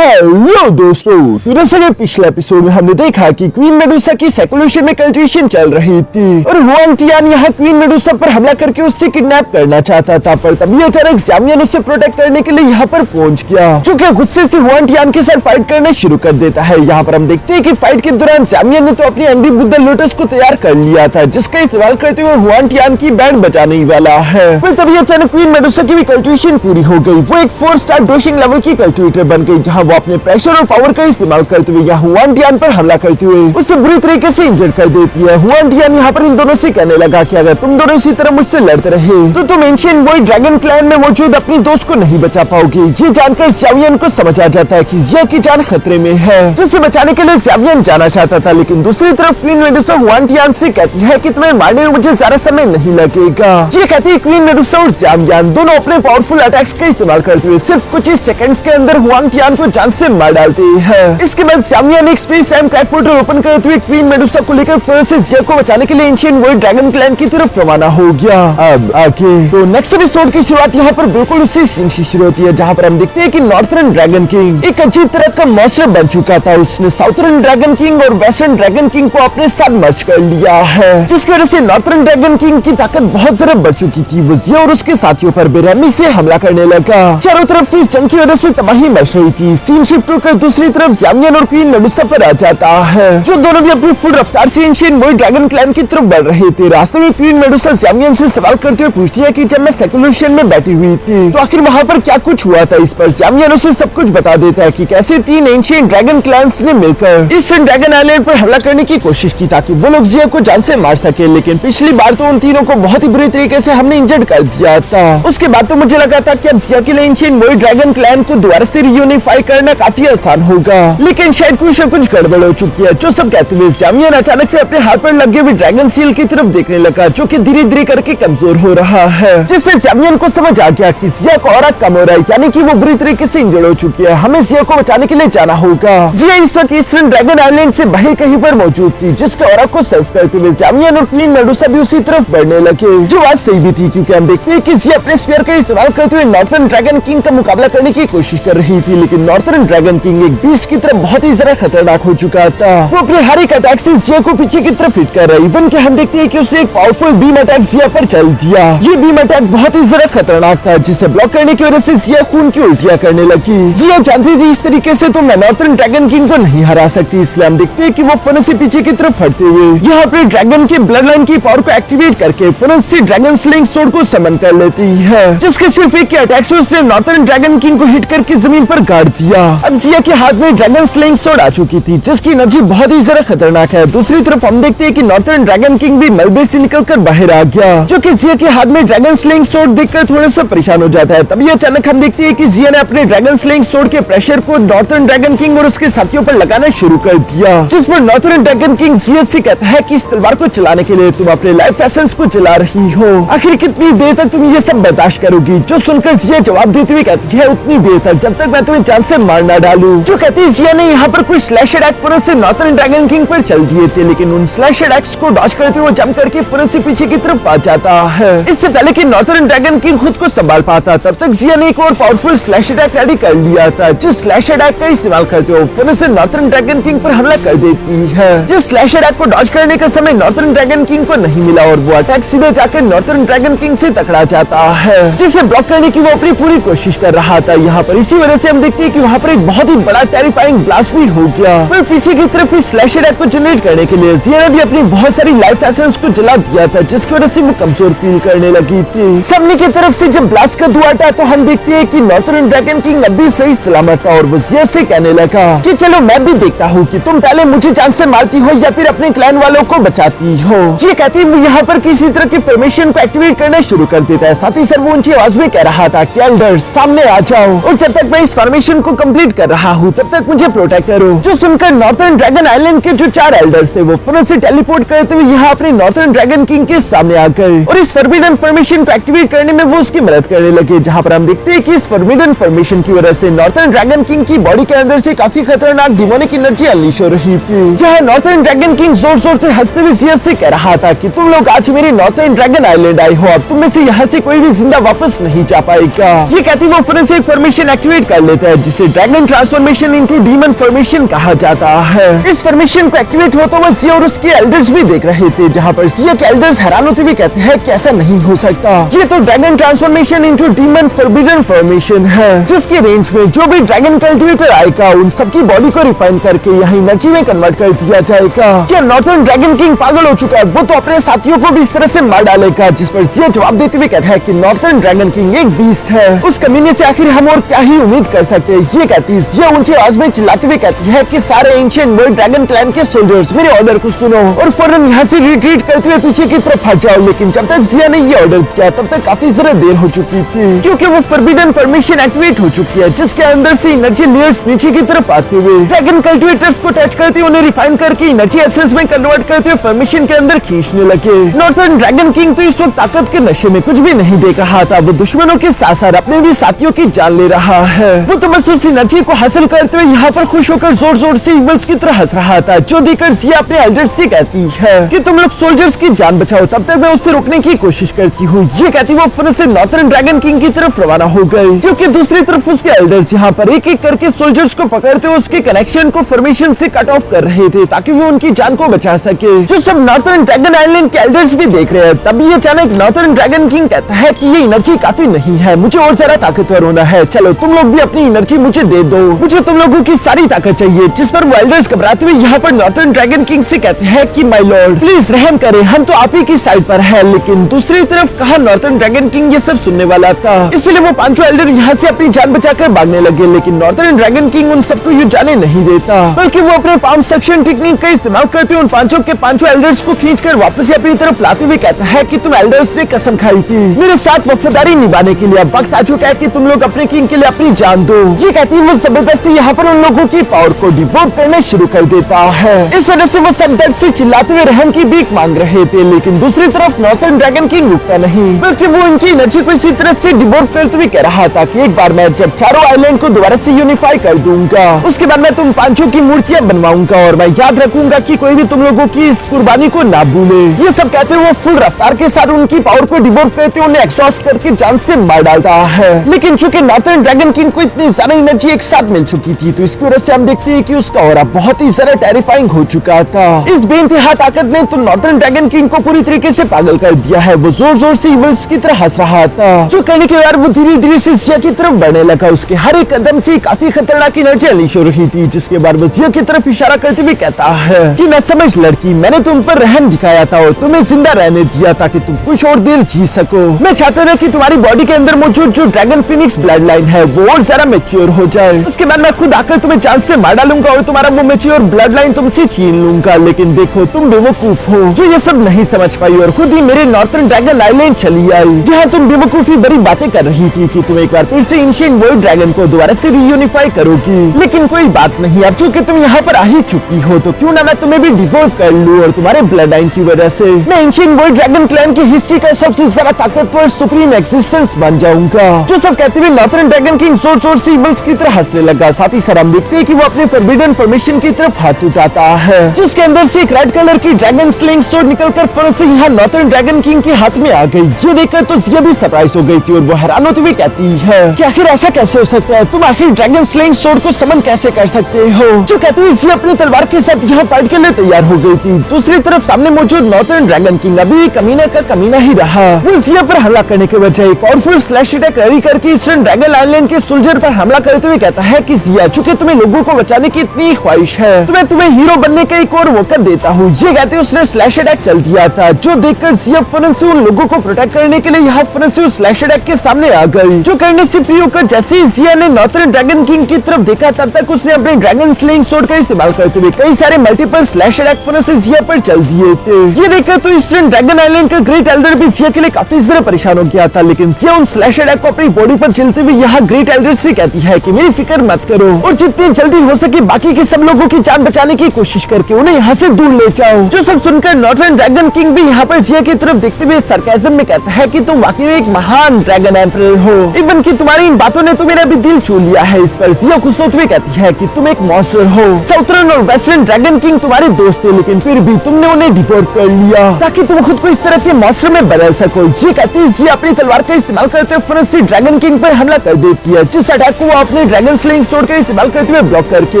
Hello दोस्तों, दरअसल पिछले एपिसोड में हमने देखा कि क्वीन मेडुसा की सेकुलेशन में कल्टिवेशन चल रही थी और हुआन टियान यहाँ क्वीन मेडुसा पर हमला करके उससे किडनैप करना चाहता था, पर तभी अचानक ज़ामियन उससे प्रोटेक्ट करने के लिए यहाँ पर पहुँच गया, जो कि गुस्से से हुआन टियान के साथ फाइट करना शुरू कर देता है। यहाँ पर हम देखते हैं कि फाइट के दौरान ज़ामियन ने तो अपनी एंग्री बुद्धा लोटस को तैयार कर लिया था, जिसका इस्तेमाल करते हुए हुआन टियान की बैंड बचाने ही वाला है। पर तभी अचानक क्वीन मेडुसा की भी कल्टिवेशन पूरी हो गई। वो एक 4 स्टार डोशिंग लेवल की कल्टिवेटर बन गई, जहाँ वो अपने प्रेशर और पावर का इस्तेमाल करते हुए यहाँ हुआन टियान पर हमला करते हुए उसे बुरी तरीके से इंजर्ड कर देती है। हुआन टियान यहाँ पर इन दोनों से कहने लगा कि अगर तुम दोनों इसी तरह मुझसे लड़ते रहे तो तुम एंशिएंट वॉइड ड्रैगन क्लैन में मौजूद अपनी दोस्त को नहीं बचा पाओगे। ये जानकर ज़ावियन को समझ आ जाता है कि जिया की जान खतरे में है, जिसे बचाने के लिए ज़ावियन जाना चाहता था। लेकिन दूसरी तरफ क्वीन मेडुसा हुआन टियान से कहती है कि तुम्हें मारने में मुझे ज्यादा समय नहीं लगेगा। ये कहती है क्वीन मेडुसा और ज़ावियन दोनों अपने पावरफुल अटैक्स का इस्तेमाल करते हुए सिर्फ कुछ ही सेकंड्स के अंदर हुआन टियान को जान से मार डालती है। इसके बाद ज़ावियन एक space time crack portal open करते हुए क्वीन मेडुसा को लेकर फिर से जिया को बचाने के लिए एंशिएंट वॉइड ड्रैगन क्लैन की तरफ रवाना हो गया। अब आगे तो नेक्स्ट एपिसोड की शुरुआत यहाँ पर बिल्कुल उसी सीन से शुरू होती है, जहाँ पर हम देखते हैं कि नॉर्थर्न ड्रैगन किंग एक अजीब तरह का मॉन्स्टर बन चुका था। उसने साउथर्न ड्रैगन किंग और वेस्टर्न ड्रैगन किंग को अपने साथ मर्ज कर लिया है, जिसकी वजह से नॉर्थर्न ड्रैगन किंग की ताकत बहुत ज्यादा बढ़ चुकी थी। वो जिया और उसके साथियों पर बेरहमी से हमला करने लगा। चारों तरफ इस जंग की वजह से तबाही मच रही थी। सीन शिफ्ट होकर दूसरी तरफ ज़ावियन और क्वीन मेडुसा पर आ जाता है, जो दोनों भी अपनी फुल रफ्तार से एंशिएंट वॉइड ड्रैगन क्लैन की तरफ बढ़ रहे थे। रास्ते में क्वीन मेडुसा ज़ावियन से सवाल करते हुए पूछती है कि जब मैं सेकुलेशन में बैठी हुई थी तो आखिर वहाँ पर क्या कुछ हुआ था। इस पर ज़ावियन उसे सब कुछ बता देता है कि कैसे 3 एंशिएंट ड्रैगन क्लैंस ने मिलकर इस ड्रैगन आइलैंड पर हमला करने की कोशिश की ताकि वो लोग जिया को जान से मार सके। लेकिन पिछली बार तो उन तीनों को बहुत ही बुरी तरीके से हमने इंजर्ड कर दिया था। उसके बाद तो मुझे लगा था कि अब जिया के लिए एंशिएंट वॉइड ड्रैगन क्लैन को दोबारा से रियूनिफाई करना काफी आसान होगा, लेकिन शायद कुछ गड़बड़ हो चुकी है। जो सब कहते हुए ज़ावियन अचानक से अपने हाथ पर लगे हुए ड्रैगन सील की तरफ देखने लगा, जो कि धीरे धीरे करके कमजोर हो रहा है, जिससे ज़ावियन को समझ आ गया कि जिया का ऑरा कम हो रहा है, यानी कि वो बुरी तरीके से इंजर्ड हो चुकी है। हमें जिया को बचाने के लिए जाना होगा। जिया इस वक्त ईस्टर्न ड्रैगन आइलैंड से बाहर कहीं पर मौजूद थी, जिसके ऑरा को सेंस करते हुए ज़ावियन और क्वीन मेडुसा भी उसी तरफ बढ़ने लगे, जो बात सही भी थी, क्योंकि हम देखते हैं कि जिया अपने स्फीयर का इस्तेमाल करते हुए नॉर्थर्न ड्रैगन किंग का मुकाबला करने की कोशिश कर रही थी। लेकिन नॉर्थर्न ड्रैगन किंग एक बीस्ट की तरफ बहुत ही ज्यादा खतरनाक हो चुका था। वो अपने हर एक अटैक से जिया को पीछे की तरफ हिट कर रहा है। इवन के हम देखते हैं कि उसने एक पावरफुल बीम अटैक जिया पर चल दिया। ये बीम अटैक बहुत ही ज्यादा खतरनाक था, जिसे ब्लॉक करने की वजह से जिया खून की उल्टियां करने लगी। जिया जानती थी इस तरीके से तो मैं नॉर्थर्न ड्रैगन किंग को नहीं हरा सकती, इसलिए हम देखते हैं कि वो फन से पीछे की तरफ हटते हुए यहाँ अपने ड्रैगन के ब्लड लाइन की पावर को एक्टिवेट करके फन से ड्रैगन स्लिंग सोर्ड को समन कर लेती है, जिसके सिर्फ एक के अटैक से उसने नॉर्थर्न ड्रैगन किंग को हिट करके जमीन पर गाड़ दिया। अब जिया के हाथ में ड्रैगन स्लिंग सोर्ड आ चुकी थी, जिसकी एनर्जी बहुत ही ज्यादा खतरनाक है। दूसरी तरफ हम देखते हैं कि नॉर्थर्न ड्रैगन किंग भी मलबे से निकलकर बाहर आ गया, जो कि जिया के हाथ में ड्रैगन स्लिंग सोर्ड देखकर थोड़ा सा परेशान हो जाता है। तभी अचानक हम देखते हैं कि जिया ने अपने ड्रैगन स्लिंग सोर्ड के प्रेशर को नॉर्थर्न ड्रैगन किंग और उसके साथियों पर लगाना शुरू कर दिया, जिस पर नॉर्थर्न ड्रैगन किंग जिया से कहता है कि इस तलवार को चलाने के लिए तुम अपने लाइफ एसेंस को जला रही हो, आखिर कितनी देर तक तुम ये सब बर्दाश्त करोगी। जो सुनकर जिया जवाब देते हुए कहती है उतनी देर तक जब तक मैं तुम्हें जान से मार ना डालूं। जो कहती है जिया ने यहाँ पर कुछ स्लैश अटैक फुरस से नॉर्थर्न ड्रैगन किंग पर चल दिए थे, लेकिन उन स्लैश अटैक्स को डॉज करते हुए जंप करके फुरस से पीछे की तरफ आ जाता है। इससे पहले कि नॉर्थर्न ड्रैगन किंग खुद को संभाल पाता, तब तक जिया ने एक और पावरफुल स्लैश अटैक रेडी कर लिया था, जिस स्लैश अटैक का इस्तेमाल करते हुए फुरस से नॉर्थर्न ड्रैगन किंग पर हमला कर देती है। जिस स्लैश अटैक को डॉज करने का समय नॉर्थर्न ड्रैगन किंग को नहीं मिला और वो अटैक सीधे जाकर नॉर्थर्न ड्रैगन किंग से टकरा जाता है, जिसे ब्लॉक करने की वो अपनी पूरी कोशिश कर रहा था। यहाँ पर इसी वजह से हम देखते हैं कि वहाँ पर एक बहुत ही बड़ा टेरिफाइंग ब्लास्ट भी हो गया। पर पीछे की तरफ इस स्लैश अटैक को जनरेट करने के लिए जिया ने भी अपनी बहुत सारी लाइफ एसेंस को जला दिया था, जिसकी वजह से वो कमजोर फील करने लगी थी। सामने की तरफ से जब ब्लास्ट का धुआं था तो हम देखते हैं कि नॉर्थर्न ड्रैगन किंग अभी सही सलामत था और वो जिया से कहने लगा कि चलो मैं भी देखता हूँ कि तुम पहले मुझे जान से मारती हो या फिर अपने क्लैन वालों को बचाती हो। ये कहती वो यहाँ पर किसी तरह की फॉर्मेशन को एक्टिवेट करना शुरू कर देता है। साथ ही सर वो ऊंची आवाज में कह रहा था कि एल्डर्स सामने आ जाओ और जब तक मैं इस फॉर्मेशन को कंप्लीट कर रहा हूँ तब तक मुझे प्रोटेक्ट करो। जो सुनकर नॉर्थर्न ड्रैगन आइलैंड के जो 4 एल्डर्स थे वो फुरस से टेलीपोर्ट करते हुए यहाँ अपने नॉर्थर्न ड्रैगन किंग के सामने आ गए और इस फॉरबिडन फॉर्मेशन को एक्टिवेट करने में वो उसकी मदद करने लगे। जहाँ पर हम देखते हैं कि इस फॉरबिडन फॉर्मेशन की वजह से नॉर्थर्न ड्रैगन किंग की बॉडी के अंदर से काफी खतरनाक डिमोनिक एनर्जी अनलीश हो रही थी। जहाँ नॉर्थर्न ड्रैगन किंग जोर जोर से हंसते हुए जिया से कह रहा था कि तुम लोग आज मेरी नॉर्थर्न ड्रैगन आइलैंड आए हो, अब तुम में से यहाँ से कोई भी जिंदा वापस नहीं जा पाएगा। ये कहती वो फुरस से एक फॉर्मेशन एक्टिवेट कर लेता है, जिसे dragon transformation into demon formation कहा जाता है। इस फॉर्मेशन को एक्टिवेट होता हुआ जिया और उसके एल्डर्स भी देख रहे थे, जहाँ पर जिया के एल्डर्स हैरान होते हुए कहते हैं कि ऐसा नहीं हो सकता, ये तो dragon transformation into demon forbidden formation है, जिसकी रेंज में जो भी ड्रैगन कल्टिवेटर आएगा उन सबकी बॉडी को रिफाइन करके यहाँ एनर्जी में कन्वर्ट कर दिया जाएगा। क्या नॉर्थर्न ड्रैगन किंग पागल हो चुका है? वो तो अपने साथियों को भी इस तरह से मार डालेगा। जिस पर जिया जवाब देते हुए कहता है कि नॉर्थर्न ड्रैगन किंग एक बीस्ट है, उस कमीने से आखिर हम और क्या ही उम्मीद कर सकते हैं। ये कहती है जिया ऊंची आवाज में चिल्लाते हुए कहती है कि सारे एंशिएंट वर्ल्ड ड्रैगन क्लैन के सोल्जर्स मेरे ऑर्डर को सुनो और फौरन यहाँ से रिट्रीट करते हुए पीछे की तरफ हट जाओ। लेकिन जब तक जिया ने ये ऑर्डर किया तब तक काफी ज्यादा देर हो चुकी थी, क्योंकि वो फॉरबिडन फॉर्मेशन एक्टिवेट हो चुकी है, जिसके अंदर से एनर्जी लेयर्स नीचे की तरफ आते हुए ड्रैगन कल्टिवेटर्स को टच करते उन्हें रिफाइन करके एनर्जी एसेंस में कन्वर्ट करते हुए फॉर्मेशन के अंदर खींचने लगे। नॉर्थर्न ड्रैगन किंग तो इस वक्त ताकत के नशे में कुछ भी नहीं देख रहा था, वो दुश्मनों के साथ साथ अपने भी साथियों की जान ले रहा है। वो तो बस उस एनर्जी को हासिल करते हुए यहाँ पर खुश होकर जोर जोर से इवल्स की तरह हंस रहा था, जो देखकर जिया अपने एल्डर्स से कहती है कि तुम लोग सोल्जर्स की जान बचाओ, तब तक मैं उससे रोकने की कोशिश करती हूँ। ये कहती वो फिर से नॉर्थर्न ड्रैगन किंग की तरफ रवाना हो गई, जबकि दूसरी तरफ उसके एल्डर्स यहाँ पर एक एक करके सोल्जर्स को पकड़ते हुए उसके कनेक्शन को फॉर्मेशन से कट ऑफ कर रहे थे, ताकि वो उनकी जान को बचा सके। जो सब नॉर्थर्न ड्रैगन आइलैंड के एल्डर्स भी देख रहे हैं, तभी अचानक नॉर्थर्न ड्रैगन किंग कहता है कि ये एनर्जी काफी नहीं है, मुझे और ज्यादा ताकतवर होना है। चलो तुम लोग भी अपनी एनर्जी मुझे दे दो, मुझे तुम लोगों की सारी ताकत चाहिए। जिस पर वो एल्डर्स घबराते हुए यहाँ पर नॉर्थर्न ड्रैगन किंग से कहते हैं कि माय लॉर्ड प्लीज रहम करें, हम तो आप ही की साइड पर है। लेकिन दूसरी तरफ कहा नॉर्थर्न ड्रैगन किंग ये सब सुनने वाला था, इसलिए वो पांचों एल्डर यहाँ से अपनी जान बचाकर भागने लगे। लेकिन नॉर्थर्न ड्रैगन किंग उन सबको ये जाने नहीं देता, बल्कि वो अपने पाम सक्शन टेक्निक का इस्तेमाल करते उन पांचों के पांचों एल्डर्स को खींचकर वापस अपनी तरफ लाते हुए कहता है कि तुम एल्डर्स ने कसम खाई थी मेरे साथ वफादारी निभाने के लिए, अब वक्त आ चुका है कि तुम लोग अपने किंग के लिए अपनी जान दो। ये कहती वो जबरदस्ती यहाँ पर उन लोगों की पावर को डिवोट करना शुरू कर देता है। इस वजह से वो सब दर्द से चिल्लाते हुए रहम की भीख मांग रहे थे, लेकिन दूसरी तरफ नॉर्थर्न ड्रैगन किंग रुकता नहीं, बल्कि वो उनकी एनर्जी को इसी तरह से डिवोट करते हुए कह रहा था कि एक बार मैं जब चारों आइलैंड को दोबारा से यूनिफाई कर दूंगा, उसके बाद मैं तुम पांचों की मूर्तियां बनवाऊंगा और मैं याद रखूंगा कि कोई भी तुम लोगों की इस कुर्बानी को ना भूले। ये सब कहते हुए वो फुल रफ्तार के साथ उनकी पावर को डिवोट करते उन्हें एग्जॉस्ट करके जान से मार डालता है। लेकिन चूंकि नॉर्थर्न ड्रैगन किंग को इतनी ज्यादा एनर्जी एक साथ मिल चुकी थी, तो इसकी वजह से हम देखते हैं कि उसका ऑरा बहुत ही ज्यादा टेरिफाइंग हो चुका था। इस बेइंतहा ताकत ने तो नॉर्थर्न ड्रैगन किंग को पूरी तरीके से पागल कर दिया है। वो जोर जोर से इवल्स की तरह हंस रहा था, जो करने के बाद वो धीरे धीरे से जिया की तरफ बढ़ने लगा। उसके हर एक कदम से काफी खतरनाक एनर्जी अनलीश हो रही थी, जिसके बाद वो जिया की तरफ इशारा करते हुए कहता है कि मैं समझ लड़की, मैंने तुम पर रहम दिखाया था और तुम्हें जिंदा रहने दिया ताकि तुम कुछ और देर जी सको। मैं चाहता था कि तुम्हारी बॉडी के अंदर मौजूद जो ड्रैगन फिनिक्स ब्लड लाइन है वो और ज्यादा मैच्योर हो जाए, उसके बाद मैं खुद आकर तुम्हें जान से मार डालूंगा और तुम्हारा वो मैच्योर ब्लड लाइन तुमसे छीन लूंगा। लेकिन देखो तुम बेवकूफ हो जो ये सब नहीं समझ पाई और खुद ही मेरे नॉर्थर्न ड्रैगन आइलैंड चली आई, जहाँ तुम बेवकूफी भरी बातें कर रही थी कि तुम एक बार फिर से एंशिएंट वर्ल्ड ड्रैगन को दोबारा से रीयूनिफाई करोगी। लेकिन कोई बात नहीं, अब चूंकि तुम यहाँ पर आ ही चुकी हो तो क्यों ना मैं तुम्हें भी डिवोर्स कर लूं और तुम्हारे ब्लड लाइन की वजह से मैं एंशिएंट वर्ल्ड ड्रैगन क्लैन की हिस्ट्री का सबसे ज्यादा ताकतवर सुप्रीम एक्सिस्टेंस बन जाऊंगा। जो सब कहते हुए नॉर्थर्न ड्रैगन किंग जोर जोर से इवल्स की तरह हंसने लगा। साथ ही हम देखते हैं कि वो अपने फॉरबिडन फॉर्मेशन की तरफ हाथ उठाता है, जिसके अंदर से एक रेड कलर की ड्रैगन स्लिंग स्वॉर्ड निकलकर फौरन से यहाँ नॉर्थर्न ड्रैगन किंग के हाथ में आ गई। ये देखकर तो जिया भी सरप्राइज हो गई थी और वो हैरान होते हुए कहती है कि आखिर ऐसा कैसे हो सकता है, तुम आखिर ड्रैगन स्लिंग स्वॉर्ड को समन कैसे कर सकते हो। जो कहती है जिया अपनी तलवार के साथ यहाँ फाइट के लिए तैयार हो गई थी। दूसरी तरफ सामने मौजूद नॉर्थर्न ड्रैगन किंग अभी कमीना का कमीना ही रहा। वो जिया पर हमला करने के बजाय पावरफुल स्लैश अटैक रेडी करके ईस्टर्न ड्रैगन आइलैंड के सोल्जर पर हमला करते हुए कहता है कि जिया, चूंकि तुम्हें लोगों को बचाने की इतनी ख्वाहिश है तो मैं तुम्हें हीरो बनने का एक और मौका देता हूँ। ये कहते उसने स्लैश अटैक चल दिया था, जो देखकर जिया फौरन से उन लोगों को प्रोटेक्ट करने के लिए यहाँ फौरन से उस स्लैश अटैक के सामने आ गई। जो करने से फ्री होकर जैसे ही जिया ने नॉर्थर्न ड्रैगन किंग की तरफ देखा, तब तक उसने अपने ड्रैगन स्लिंग स्वॉर्ड का इस्तेमाल करते हुए कई सारे मल्टीपल स्लैश अटैक फौरन से जिया पर चल दिए थे। ये देखकर तो ईस्टर्न ड्रैगन आइलैंड का ग्रेट एल्डर भी जिया के लिए काफी ज्यादा परेशान हो गया था। लेकिन जिया उन स्लैश अटैक को अपनी बॉडी पर झेलते हुए यहाँ ग्रेट एल्डर से कहती है कि मेरी फिक्र मत करो और जितनी जल्दी हो सके बाकी के सब लोगों की जान बचाने की कोशिश करके उन्हें यहाँ से दूर ले जाओ। जो सब सुनकर नॉर्थर्न ड्रैगन किंग भी यहाँ पर जिया की तरफ देखते हुए सरकाज़म में कहता है कि तुम वाकई एक महान ड्रैगन एम्परर हो, इवन कि तुम्हारी इन बातों ने तो मेरा भी दिल छू लिया है। इस पर जिया खुश होते हुए कहती है कि तुम एक मॉन्स्टर हो। साउथर्न और वेस्टर्न ड्रैगन किंग तुम्हारे दोस्त थे, लेकिन फिर भी तुमने उन्हें डिवोर्स कर लिया ताकि तुम खुद को इस तरह के मॉन्स्टर में बदल सको। ये कहती है जिया अपनी तलवार का इस्तेमाल करते हुए फौरन से ड्रैगन किंग पर हमला कर देती है, जिस अटैक को वो अपने अपने ड्रैगन स्लिंग स्वॉर्ड का इस्तेमाल करते हुए ब्लॉक करके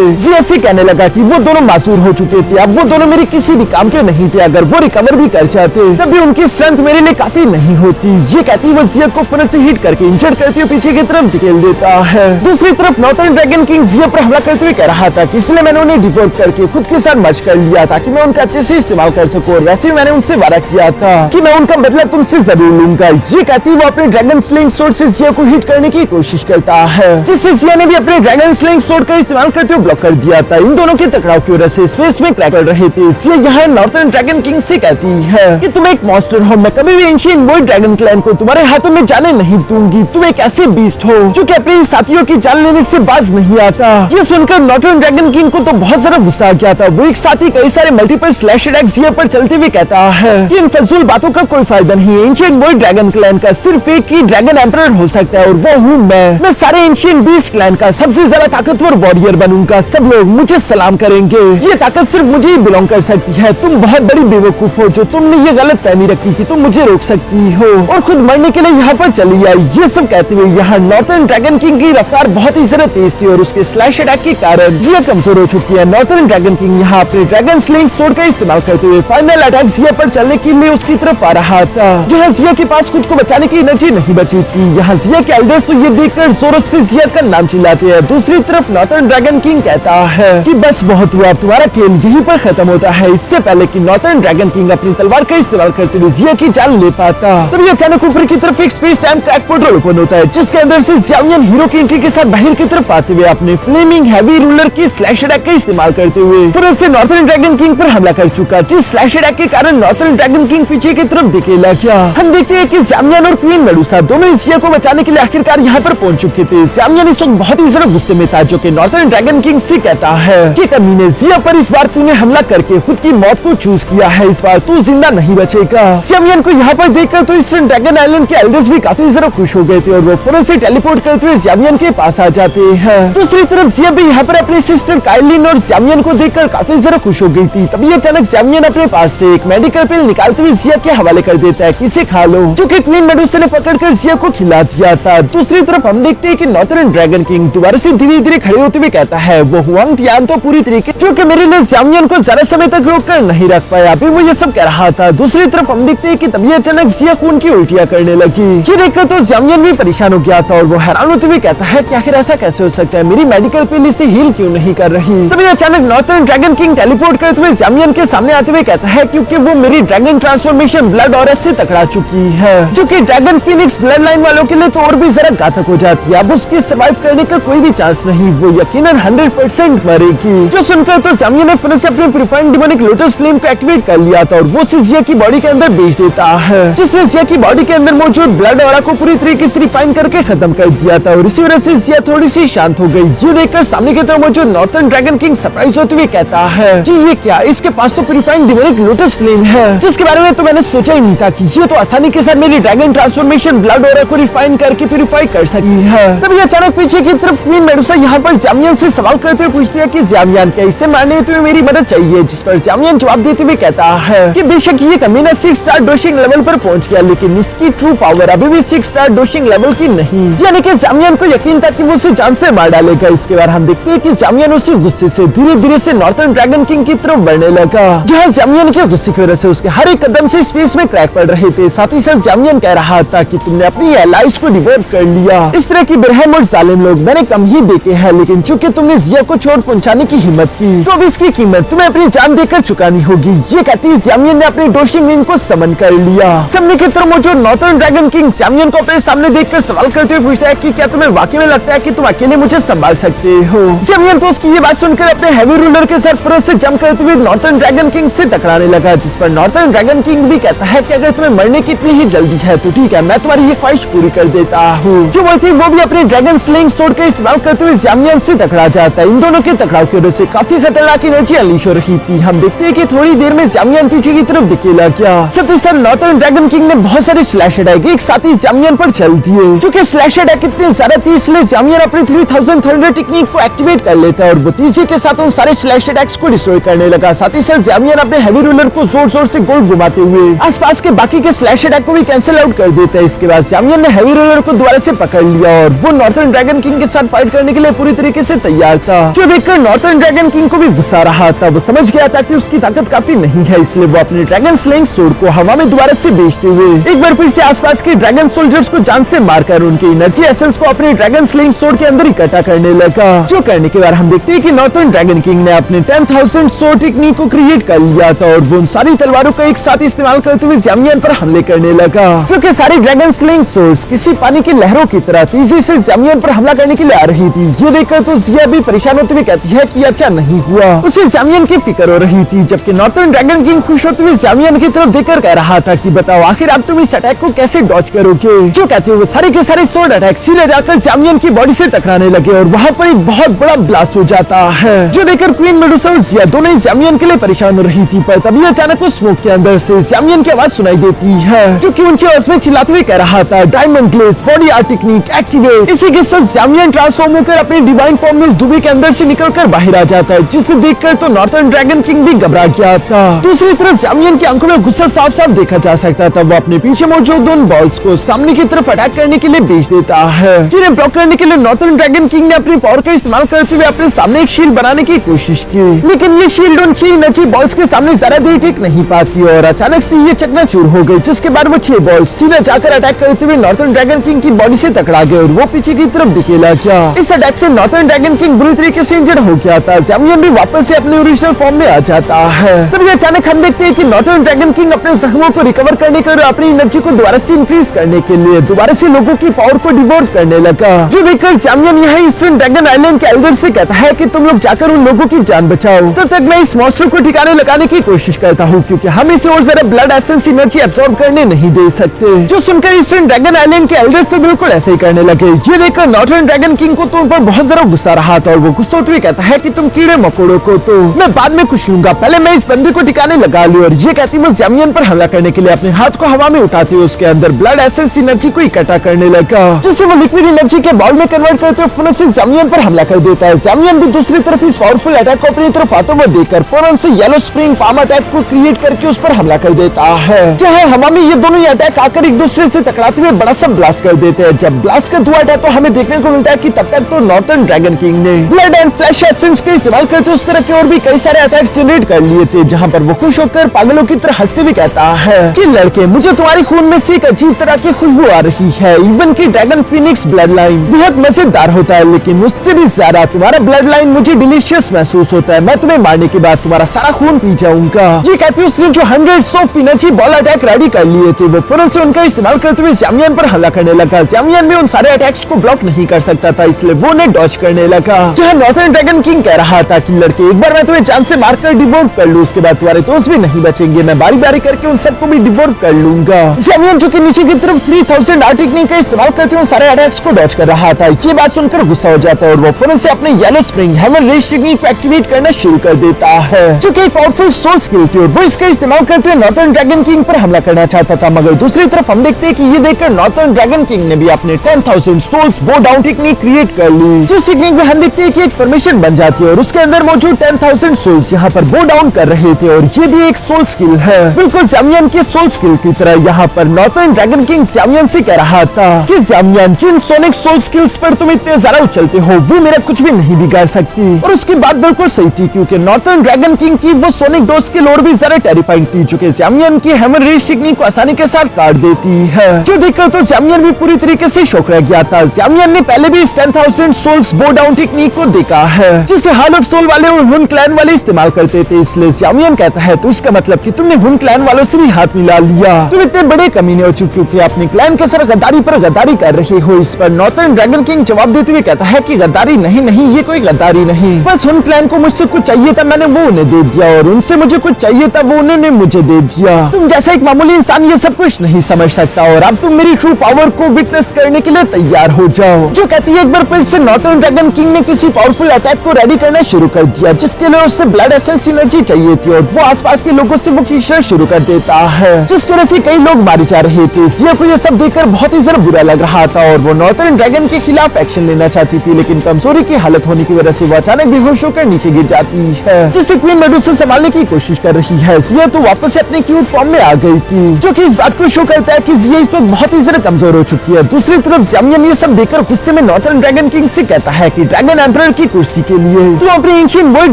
जिया से कहने लगा कि वो दोनों मासूर हो चुके थे, अब वो दोनों मेरे किसी भी काम के नहीं थे, अगर वो रिकवर भी कर जाते तब भी उनकी स्ट्रेंथ मेरे लिए काफी नहीं होती। ये कहती वो जिया को फुर्र से हिट करके इंजर्ड करते हुए पीछे की तरफ धकेल देता है। दूसरी तरफ नॉर्थर्न ड्रैगन किंग जिया पर हमला करते हुए कह रहा था कि इसलिए मैंने उन्हें डिवोर्ट करके खुद के साथ मर्ज कर लिया ताकि मैं उनका अच्छे से इस्तेमाल कर सकूं, और वैसे मैंने उनसे वादा किया था कि मैं उनका बदला तुमसे जरूर लूंगा। ये कहती वो अपने ड्रैगन स्लिंग स्वॉर्ड से जिया को हिट करने की कोशिश करता है, जिससे जिया ने भी अपने ड्रैगन स्लिंग स्वॉर्ड का इस्तेमाल करते हुए ब्लॉक कर दिया था। इन दोनों के टकराव की वजह से स्पेस में क्रैक कर रहे थे। जिया यहाँ नॉर्थर्न ड्रैगन किंग से कहती है कि तुम एक मॉन्स्टर हो, मैं कभी भी एंशिएंट वोइड ड्रैगन क्लैन को तुम्हारे हाथों में जाने नहीं दूंगी। तुम एक ऐसे बीस्ट हो जो कि अपने साथियों की जान लेने से बाज नहीं आता। ये सुनकर नॉर्थर्न ड्रैगन किंग को तो बहुत ज्यादा गुस्सा आ गया था। वो एक साथ ही कई सारे मल्टीपल स्लैश अटैक्स जिया पर चलते हुए कहता है कि इन फजूल बातों का कोई फायदा नहीं है। एंशिएंट वोइड ड्रैगन क्लैन का सिर्फ एक ही ड्रैगन एम्परर हो सकता है और वो हूँ मैं सारे एंशिएंट बीस्ट क्लैन का सबसे ज्यादा ताकतवर वॉरियर बनूंगा। सब लोग मुझे सलाम करेंगे। ये ताकत सिर्फ मुझे ही बिलोंग कर सकती है। तुम बहुत बड़ी बेवकूफ हो जो तुमने ये गलत फहमी रखी कि तुम मुझे रोक सकती हो और खुद मरने के लिए यहाँ पर चली आई। ये सब कहते हुए यहाँ नॉर्थर्न ड्रैगन किंग की रफ्तार बहुत ही ज्यादा तेज थी और उसके स्लैश अटैक के कारण जिया कमजोर हो चुकी है। नॉर्थर्न ड्रैगन किंग यहाँ अपने ड्रैगन स्लिंग स्वॉर्ड का इस्तेमाल करते हुए फाइनल अटैक जिया पर चलने के लिए उसकी तरफ आ रहा था, जहाँ जिया के पास खुद को बचाने की एनर्जी नहीं बची थी। यहाँ जिया के एल्डर्स तो ये देखकर जोरों से जिया का नाम चिल्लाते हैं। दूसरी तरफ नॉर्थर्न ड्रैगन किंग कहता है कि बस बहुत हुआ, तुम्हारा खेल यहीं पर खत्म होता है। इससे पहले कि नॉर्थर्न ड्रैगन किंग अपनी तलवार का इस्तेमाल करते हुए जिया की जान ले पाता, तभी अचानक ऊपर की तरफ एक space time crack portal open होता है, जिसके अंदर से ज़ावियन हीरो की एंट्री के साथ बाहर की तरफ आते हुए अपने फ्लेमिंग हैवी रूलर की स्लैश अटैक का इस्तेमाल करते हुए तुरंत से नॉर्थर्न ड्रैगन किंग पर हमला कर चुका, जिस स्लैश अटैक के कारण नॉर्थर्न ड्रैगन किंग पीछे की तरफ धकेला गया। हम देखते हैं कि ज़ावियन और क्वीन मेडुसा दोनों जिया को बचाने के लिए आखिरकार यहाँ पर पहुंच चुके थे। ज़ावियन इस वक्त बहुत ही ज्यादा गुस्से में था, जो कि नॉर्थर्न ड्रैगन किंग से कहता है कि कमीने जिया पर इस बार तूने हमला करके खुद की मौत को चूज किया है, इस बार तू जिंदा नहीं बचेगा। ज़ावियन को यहाँ पर देखकर तो ईस्टर्न ड्रैगन आइलैंड के एल्डर्स भी काफी ज्यादा खुश हो गए थे और वो फौरन से टेलीपोर्ट करते हुए ज़ावियन के पास आ जाते हैं। दूसरी तरफ जिया भी यहाँ पर अपनी सिस्टर काइलिन और ज़ावियन को देखकर काफी ज्यादा खुश हो गई थी। तभी अचानक ज़ावियन अपने पास से एक मेडिकल पिल निकालते हुए जिया के हवाले कर देता है कि इसे खा लो, जो कि क्वीन मेडुसा ने पकड़कर जिया को खिला दिया था। दूसरी तरफ हम देखते हैं कि नॉर्थर्न ड्रैगन किंग दोबारा से धीरे धीरे खड़े होते हुए कहता है वो हुआंग टियान तो पूरी तरीके जो कि मेरे लिए ज़ावियन को ज्यादा समय तक रोक कर नहीं रख पाया, अभी वो ये सब कह रहा था। दूसरी तरफ हम देखते हैं कि तभी अचानक जिया खून की उल्टियां करने लगी। ये देखकर तो ज़ावियन भी परेशान हो गया था और वो हैरान होते हुए कहता है कि आखिर ऐसा कैसे हो सकता है, मेरी मेडिकल पिल इसे हील क्यों नहीं कर रही। तभी अचानक नॉर्थर्न ड्रैगन किंग टेलीपोर्ट करते हुए ज़ावियन के सामने आते हुए कहता है क्योंकि वो मेरी ड्रैगन ट्रांसफॉर्मेशन ब्लड ऑरा से टकरा चुकी है, जो कि ड्रैगन फिनिक्स ब्लड लाइन वालों के लिए तो और भी जरा घातक हो जाती है। अब उसके सर्वाइव करने का कोई भी चांस नहीं, वो यकीनन 100% मरेगी। जो सुनकर तो ज़ावियन ने फिर से अपने प्यूरिफाइंग डिमोनिक लोटस फ्लेम को एक्टिवेट कर लिया था और वो उसे जिया की बॉडी के अंदर भेज देता है, जिसने जिया की बॉडी के अंदर मौजूद ब्लड ऑरा को पूरी तरीके से रिफाइन करके खत्म कर दिया था और इसी वजह से जिया थोड़ी सी शांत हो गई। ये देखकर सामने की तरफ मौजूद नॉर्थर्न ड्रैगन किंग सरप्राइज होते हुए कहता है कि ये क्या, इसके पास तो प्यूरिफाइंग डिमोनिक लोटस फ्लेम है, जिसके बारे में तो मैंने सोचा ही नहीं था कि ये तो आसानी के साथ मेरी ड्रैगन ट्रांसफॉर्मेशन ब्लड ऑरा को रिफाइन करके प्यूरिफाई कर सकती है। तभी अचानक पीछे की तरफ क्वीन मेडुसा यहाँ पर ज़ावियन से सवाल करते हुए पूछती है कि ज़ावियन क्या इसे मारने में तुम्हें मेरी मदद चाहिए, जिस पर ज़ावियन जवाब देते हुए कहता है कि बेशक ये कमीना 6 स्टार डोशिंग लेवल पर पहुंच गया, लेकिन इसकी ट्रू पावर अभी भी 6 स्टार डोशिंग लेवल की नहीं, यानी कि ज़ावियन को यकीन था कि वो उसे जान से मार डालेगा। इसके बाद हम देखते हैं कि ज़ावियन उसी गुस्से से धीरे धीरे से नॉर्थर्न ड्रैगन किंग की तरफ बढ़ने लगा, जहाँ ज़ावियन के गुस्से की वजह से उसके हर एक कदम से स्पेस में क्रैक पड़ रहे थे। साथ ही साथ ज़ावियन कह रहा था कि तुमने अपनी एलाइज को डिवोर्ट कर लिया, इस तरह की बेरहम और जालिम लोग मैंने कम ही देखे हैं, लेकिन चूंकि तुमने जिया को चोट पहुंचाने की हिम्मत की तो अब इसकी कीमत तुम्हें अपनी जान देकर चुकानी होगी। ये कहती ज़ावियन ने अपनी डोशिंग रिंग को समन कर लिया। सामने की तरफ मौजूद नॉर्थर्न ड्रैगन किंग ज़ावियन को अपने सामने देखकर सवाल करते हुए पूछता है कि क्या तुम्हें वाकई में लगता है कि तुम अकेले मुझे संभाल सकते हो। ज़ावियन तो उसकी ये बात सुनकर अपने हैवी रूलर के साथ फुर्र से जंप करते हुए नॉर्थर्न ड्रैगन किंग से टकराने लगा, जिस पर नॉर्थर्न ड्रैगन किंग भी कहता है कि अगर तुम्हें मरने की इतनी ही जल्दी है तो ठीक है, मैं तुम्हारी ये ख्वाहिश पूरी कर देता हूँ। जो बोलती वो भी अपने ड्रैगन स्लिंग स्वॉर्ड का इस्तेमाल करते हुए ज़ावियन से टकरा जाता है। इन दोनों के टकराव की वजह से काफी खतरनाक एनर्जी अनलीश हो रही थी। हम देखते हैं कि थोड़ी देर में ज़ावियन पीछे की तरफ धकेला गया। साथ ही साथ नॉर्थर्न ड्रैगन किंग ने बहुत सारे स्लैश अटैक एक साथ ही ज़ावियन पर चल दिए, क्योंकि स्लैश अटैक इतने ज्यादा थी इसलिए ज़ावियन अपनी 3000 थंडर टेक्निक को एक्टिवेट कर लेता है और वो तेजी के साथ उन सारे स्लैश अटैक्स को डिस्ट्रॉय करने लगा। साथ ही साथ ज़ावियन अपने हैवी रूलर को जोर जोर से गोल घुमाते हुए आसपास के बाकी के स्लैश अटैक को भी कैंसिल आउट कर देता है। इसके बाद ज़ावियन ने हैवी रूलर को दोबारा से पकड़ लिया और वो नॉर्थर्न ड्रैगन किंग के साथ फाइट करने के लिए पूरी तरीके से तैयार था, जो देखकर नॉर्थर्न ड्रैगन किंग को भी गुस्सा रहा था। वो समझ गया था कि उसकी ताकत काफी नहीं है, इसलिए वो अपने ड्रैगन स्लेइंग सोर्ड को हवा में दोबारा से बेचते हुए एक बार फिर से आसपास के ड्रैगन सोल्जर्स को जान से मारकर उनके एनर्जी एसेंस को अपने ड्रैगन स्लेइंग सोर्ड के अंदर इकट्ठा करने लगा। जो करने के बाद हम देखते हैं कि नॉर्थर्न ड्रैगन किंग ने अपने 10,000 सोर्ड टेक्निक को क्रिएट कर लिया था और वो उन सारी तलवारों का एक साथ इस्तेमाल करते हुए ज़ामियन पर हमले करने लगा। जो कि सारी ड्रैगन स्लेइंग सोर्ड्स किसी पानी की लहरों की तरह तेजी से ज़ामियन पर हमला करने के लिए आ रही थी। ये देखकर तो जिया भी परेशान होते हुए कहती है कि अच्छा नहीं हुआ। उसे ज़ामियन की फिक्र हो रही थी, जबकि नॉर्थर्न ड्रैगन किंग खुश होते हुए ज़ामियन की तरफ देखकर कह रहा था कि बताओ आखिर आप तुम इस अटैक को कैसे डॉज करोगे। जो कहते हुए सारे के सारे सोर्ड अटैक सीधे जाकर ज़ामियन की बॉडी से टकराने लगे और वहाँ पर एक बहुत बड़ा ब्लास्ट हो जाता है। जो देखकर क्वीन मेडुसा और जिया दोनों ज़ामियन के लिए परेशान हो रही थी, पर तभी अचानक उस स्मोक के अंदर से ज़ामियन की आवाज सुनाई देती है, जो कि ऊंचे आवाज में चिल्लाते हुए कह रहा था diamond glaze body art technique activate. इसी के साथ ज़ामियन ट्रांसफॉर्म होकर अपने डिवाइन फॉर्म में इस दुबी के अंदर से निकलकर बाहर आ जाता है, जिसे देखकर तो नॉर्थर्न ड्रैगन किंग भी घबरा गया था। दूसरी तरफ ज़ामियन की आंखों में गुस्सा साफ साफ देखा जा सकता था। वो अपने पीछे मौजूद उन बॉल्स को सामने की तरफ अटैक करने के लिए भेज देता है, जिन्हें ब्लॉक करने के लिए नॉर्थर्न ड्रैगन किंग ने अपनी पावर का इस्तेमाल करते हुए अपने सामने एक शील्ड बनाने की कोशिश की, लेकिन ये शील्ड उन 6 एनर्जी बॉल्स के सामने जरा देर टिक नहीं पाती और अचानक से ये चकनाचूर हो गई, जिसके बाद वो 6 बॉल्स सीधा जाकर अटैक करते हुए नॉर्थर्न ड्रैगन किंग की बॉडी से टकरा गए और वो पीछे की तरफ धकेला गया। इस अटैक से नॉर्थर्न ड्रैगन किंग बुरी तरीके से इंजर्ड हो गया था। ज़ामियन भी वापस से अपने ओरिजिनल फॉर्म में आ जाता है। तभी अचानक हम देखते हैं कि नॉर्थर्न ड्रैगन किंग अपने जख्मों को रिकवर करने के और अपनी एनर्जी को दोबारा से इंक्रीज करने के लिए दोबारा से लोगों की पावर को डिवोर करने लगा। जो देखकर ज़ामियन यहाँ ईस्टर्न ड्रैगन आइलैंड के एल्डर से कहता है कि तुम लोग जाकर उन लोगों की जान बचाओ, तब तक मैं इस मॉन्स्टर को ठिकाने लगाने की कोशिश करता हूँ, क्योंकि हम इसे और ज्यादा ब्लड एसेंस एनर्जी एब्सॉर्ब करने नहीं दे सकते। जो सुनकर ईस्टर्न ड्रैगन आइलैंड के एल्डर्स तो बिल्कुल ऐसे ही करने लगे। ये देखकर नॉर्थर्न ड्रैगन किंग को तो उन पर बहुत ज्यादा गुस्सा रहा था और वो गुस्सा होते हुए कहता है कि तुम कीड़े मकोड़ों को तो मैं बाद में कुछ लूंगा, पहले मैं इस बंदे को ठिकाने लगा लूं। और ये कहती वो ज़ामियन पर हमला करने के लिए अपने हाथ को हवा में उठाती है, उसके अंदर ब्लड एसेंस एनर्जी को इकट्ठा करने लगा, जिसे वो लिक्विड एनर्जी के बॉल में कन्वर्ट करते हुए फौरन से ज़ामियन पर हमला कर देता है। ज़ामियन भी दूसरी तरफ इस पावरफुल अटैक को अपनी तरफ आते हुए देखकर फौरन से येलो स्प्रिंग पाम अटैक को क्रिएट करके उस पर हमला कर देता है। चाहे हवा में ये दोनों अटैक आकर एक दूसरे से टकराते हुए बड़ा सा ब्लास्ट कर देते हैं। जब ब्लास्ट का धुआं उठा तो हमें देखने को मिलता है कि तब तक तो नॉर्थर्न ड्रैगन किंग ने ब्लड एंड फ्लैश एसेंस का इस्तेमाल करते उस तरह के और भी कई सारे अटैक्स जनरेट कर लिए थे, जहां पर वो खुश होकर पागलों की तरह हंसते हुए कहता है कि लड़के मुझे तुम्हारी खून में से एक अजीब तरह की खुशबू आ रही है। इवन की ड्रैगन फिनिक्स ब्लड लाइन बेहद मजेदार होता है, लेकिन उससे भी ज्यादा तुम्हारा ब्लड लाइन मुझे डिलीशियस महसूस होता है। मैं तुम्हें मारने के बाद तुम्हारा सारा खून पी जाऊंगा। ये कहती उसने जो 100 of energy ball attack ready कर लिए थे, वो फौरन से उनका इस्तेमाल करते हुए ज़ामियन पर हमला करने लगा। ज़ामियन भी उन सारे अटैक्स को ब्लॉक नहीं कर सकता था, इसलिए वो उन्हें डॉज करने लगा। जहाँ नॉर्थर्न ड्रैगन किंग कह रहा था कि लड़के एक बार मैं तुम्हें जान से मारकर डिवोर्व कर लूं, उसके बाद तुम्हारे दोस्त भी नहीं बचेंगे, मैं बारी बारी करके उन सबको भी डिवोर्व कर लूंगा। ज़ामियन जो कि नीचे की तरफ 3000 आर्ट टेक्निक का इस्तेमाल करते हुए सारे अटैक्स को डॉज कर रहा था, ये बात सुनकर गुस्सा हो जाता है और वो फौरन से अपने yellow spring hammer rage technique को एक्टिवेट करना शुरू कर देता है, जो कि एक पावरफुल सोल स्किल थी और वो इसका इस्तेमाल करते हुए नॉर्थर्न ड्रैगन किंग पर हमला करना चाहता था। मगर दूसरी तरफ हम देखते हैं कि ये देखकर नॉर्थर्न ड्रैगन किंग ने भी अपने 10,000 सोल्स बो डाउन टेक्निक क्रिएट कर ली, जिस टेक्निक में हम देखते हैं कि एक फॉर्मेशन बन जाती है और उसके अंदर मौजूद 10,000 सोल्स यहाँ पर बो डाउन कर रहे थे और ये भी एक सोल स्किल है, बिल्कुल ज़ामियन के सोल स्किल की तरह। यहाँ पर नॉर्थर्न ड्रैगन किंग ज़ामियन से कह रहा था कि ज़ामियन जिन सोनिक सोल स्किल्स पर तुम इतने ज्यादा उछलते हो वो मेरा कुछ भी नहीं बिगाड़ सकती। और उसकी बात बिल्कुल सही थी, क्योंकि नॉर्थर्न ड्रैगन किंग की वो सोनिक डोज स्किल और भी ज्यादा टेरिफाइंग थी, जो कि ज़ामियन की हैमर रेज टेक्निक को आसानी के साथ काट देती है। जो देखकर तो ज़ामियन भी पूरी तरीके से शॉक रह गया था। ज़ामियन ने पहले भी इस 10,000 सोल्स बो डाउन टेक्निक को देखा है, जिसे हार्ड ऑफ सोल वाले और हुन क्लैन वाले इस्तेमाल करते थे, इसलिए ज़ामियन कहता है तो इसका मतलब कि तुमने हुन क्लैन वालों से भी हाथ मिला लिया, तुम इतने बड़े कमीने हो चुके हो अपने क्लैन के साथ गद्दारी पर गद्दारी कर रहे हो। इस पर नॉर्थर्न ड्रैगन किंग जवाब देते हुए कहता है कि गद्दारी नहीं नहीं, ये कोई गद्दारी नहीं, बस हुन क्लैन को मुझसे कुछ चाहिए था, मैंने वो उन्हें दे दिया और उनसे मुझे कुछ चाहिए था, वो उन्होंने मुझे दे दिया। तुम जैसा एक मामूली इंसान ये सब कुछ नहीं समझ सकता और अब तुम मेरी ट्रू पावर को विटनेस करने के लिए तैयार हो जाओ। जो कहती है एक बार फिर से नॉर्थर्न ड्रैगन किंग ने किसी पावरफुल अटैक को रेडी करना शुरू कर दिया, जिसके लिए उससे ब्लड एसेंस एनर्जी चाहिए थी और वो आसपास के लोगों से वो खींचना शुरू कर देता है, जिसकी वजह से कई लोग मारे जा रहे थे। जिया को ये सब देखकर बहुत ही ज्यादा बुरा लग रहा था और वो नॉर्थर्न ड्रैगन के खिलाफ एक्शन लेना चाहती थी, लेकिन कमजोरी की हालत होने की वजह से वो अचानक बेहोश होकर नीचे गिर जाती है, जिसे क्वीन मेडुसा संभालने की कोशिश कर रही है। जिया तो वापस से अपने क्यूट फॉर्म में आ गई थी, जो कि इस बात को शो करता है कि जिया इस वक्त बहुत ही ज्यादा कमजोर हो चुकी है। दूसरी तरफ ज़ामियन ये सब देखकर गुस्से में नॉर्थर्न ड्रैगन किंग से कहता है कि ड्रैगन एम्परर की कुर्सी के लिए तुम अपने एंशिएंट वर्ल्ड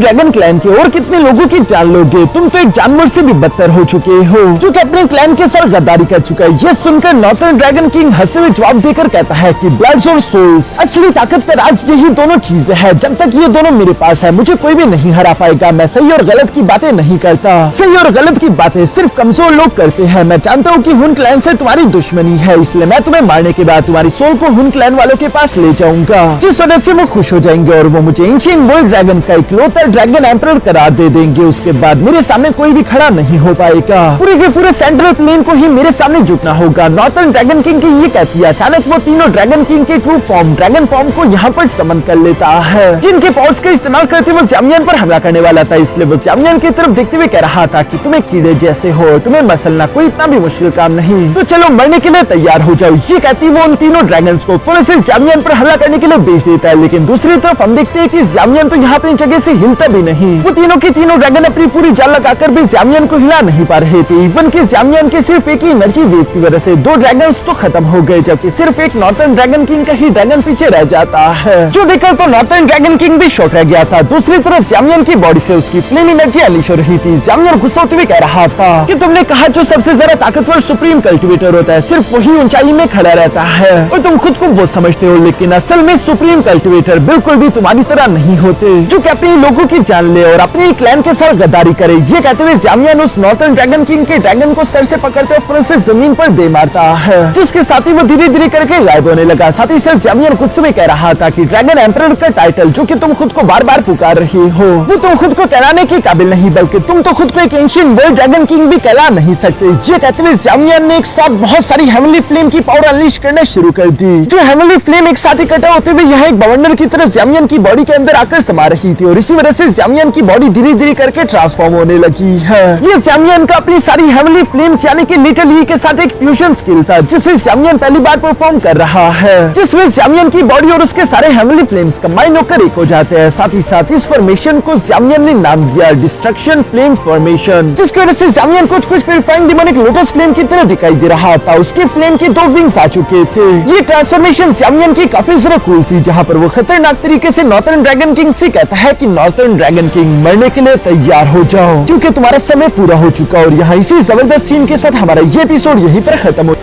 ड्रैगन क्लैन के और कितने लोगों की जान लोगे। तुम तो एक जानवर से भी बदतर हो चुके हो जो कि अपने क्लैन के साथ गद्दारी कर चुका है। ये सुनकर नॉर्थर्न ड्रैगन किंग हंसते हुए जवाब देकर कहता है कि ब्लड्स और सोल्स, असली ताकत का राज यही दोनों चीजें हैं। जब तक ये दोनों मेरे पास है मुझे कोई भी नहीं हरा पाएगा। मैं सही और गलत की बातें नहीं करता, सही और गलत की बातें सिर्फ कमजोर लोग करते हैं। मैं जानता हूँ कि हुन क्लैन से तुम्हारी दुश्मनी है, इसलिए मैं तुम्हें मारने के बाद तुम्हारी सोल को हुन क्लैन वालों के पास ले जाऊंगा, जिस वजह से वो खुश हो जाएंगे और वो मुझे एंशिएंट वर्ल्ड ड्रैगन का इकलौता ड्रैगन एम्परर करार दे देंगे। उसके बाद मेरे सामने कोई भी खड़ा नहीं हो पाएगा, पूरे के पूरे सेंट्रल प्लेन को ही मेरे सामने झुकना होगा। नॉर्थर्न ड्रैगन किंग की ये कहती है। अचानक वो तीनों ड्रैगन किंग के ट्रू फॉर्म ड्रैगन फॉर्म को यहाँ पर समन कर लेता है, जिनके पावर्स का इस्तेमाल करते वो ज़्यामियन पर हमला करने वाला था। इसलिए वो ज़्यामियन की तरफ देखते हुए कह रहा था कि तुम एक कीड़े जैसे हो, तुम्हें मसलना कोई इतना भी मुश्किल काम नहीं, तो चलो मरने के लिए तैयार हो जाओ। ये कहती वो उन तीनों ड्रैगन्स को फौरन से ज़्यामियन पर हमला करने के लिए भेज देता है। लेकिन दूसरी तरफ हम देखते हैं कि ज़्यामियन तो यहाँ अपनी जगह से हिलता भी नहीं। वो तीनों के तीनों ड्रैगन अपनी पूरी जान लगाकर भी ज़्यामियन को हिला नहीं पा रहे थे। इवन कि ज़्यामियन के सिर्फ एक ही एनर्जी वेव की वजह से दो ड्रैगन्स तो खत्म हो गए, जबकि सिर्फ एक नॉर्थर्न ड्रैगन किंग का ही ड्रैगन पीछे रह जाता है, जो देखकर तो नॉर्थर्न ड्रैगन किंग भी शॉक रह गया था। दूसरी तरफ ज़्यामियन की बॉडी से उसकी फ्लेम एनर्जी अनलीश हो रही थी। ज़्यामियन गुस्सा होते हुए कह रहा था कि तुमने कहा जो सबसे ज्यादा ताकतवर सुप्रीम कल्टिवेटर होता है सिर्फ वही ऊंचाई में खड़ा रहता है और तुम खुद को वो समझते हो, लेकिन असल में सुप्रीम कल्टिवेटर बिल्कुल भी तुम्हारी तरह नहीं होते जो कि अपने लोगों की जान ले और अपने क्लैन के साथ गद्दारी करे। ये कहते हुए ज़्यामियन उस नॉर्थर्न ड्रैगन किंग के ड्रैगन को सर से पकड़ते हुए फौरन से जमीन पर दे मारता है, जिसके साथ ही वो धीरे धीरे करके गायब होने लगा। साथ ही साथ ज़्यामियन गुस्से में कह रहा था कि ड्रैगन एम्परर का टाइटल जो कि तुम खुद को बार बार पुकार रही हो वो तुम खुद को कहलाने के काबिल नहीं, बल्कि तुम तो खुद को एक एंशिएंट वर्ल्ड ड्रैगन किंग भी कहला नहीं सकते। ये कहते हुए ज़्यामियन ने एक साथ बहुत सारी हेवनली फ्लेम की पावर अनलीश करना शुरू कर दी। जो हेवनली फ्लेम एक साथ इकट्ठा होते हुए यहाँ एक बवंडर की तरह ज़्यामियन की बॉडी के अंदर आकर समा रही थी और इसी वजह से ज़्यामियन की बॉडी धीरे धीरे करके ट्रांसफॉर्म होने लगी है। ये ज़्यामियन का अपनी सारी हेवनली फ्लेम्स यानी कि लिटिल ई के साथ एक फ्यूजन स्किल था, जिसे ज़्यामियन पहली बार परफॉर्म कर रहा है, जिसमें ज़्यामियन की बॉडी और उसके सारे हेवनली फ्लेम्स कंबाइन होकर एक हो जाते हैं। साथ ही साथ इस फॉर्मेशन को ज़्यामियन ने नाम दिया डिस्ट्रक्शन फ्लेम फॉर्मेशन, जिसकी वजह से ज़्यामियन कुछ प्यूरिफाइंग डिमोनिक लोटस फ्लेम की तरह दिखाई दे रहा था। उसके फ्लेम के दो विंग्स आ चुके थे। ये ट्रांसफॉर्मेशन ज़्यामियन की काफी ज्यादा कूल थी, जहाँ पर वो खतरनाक तरीके से नॉर्थर्न ड्रैगन किंग से कहता है कि नॉर्थर्न ड्रैगन किंग मरने के लिए तैयार हो जाओ क्योंकि तुम्हारा समय पूरा हो चुका। और यहाँ इसी जबरदस्त सीन के साथ हमारा ये एपिसोड यहीं पर खत्म हो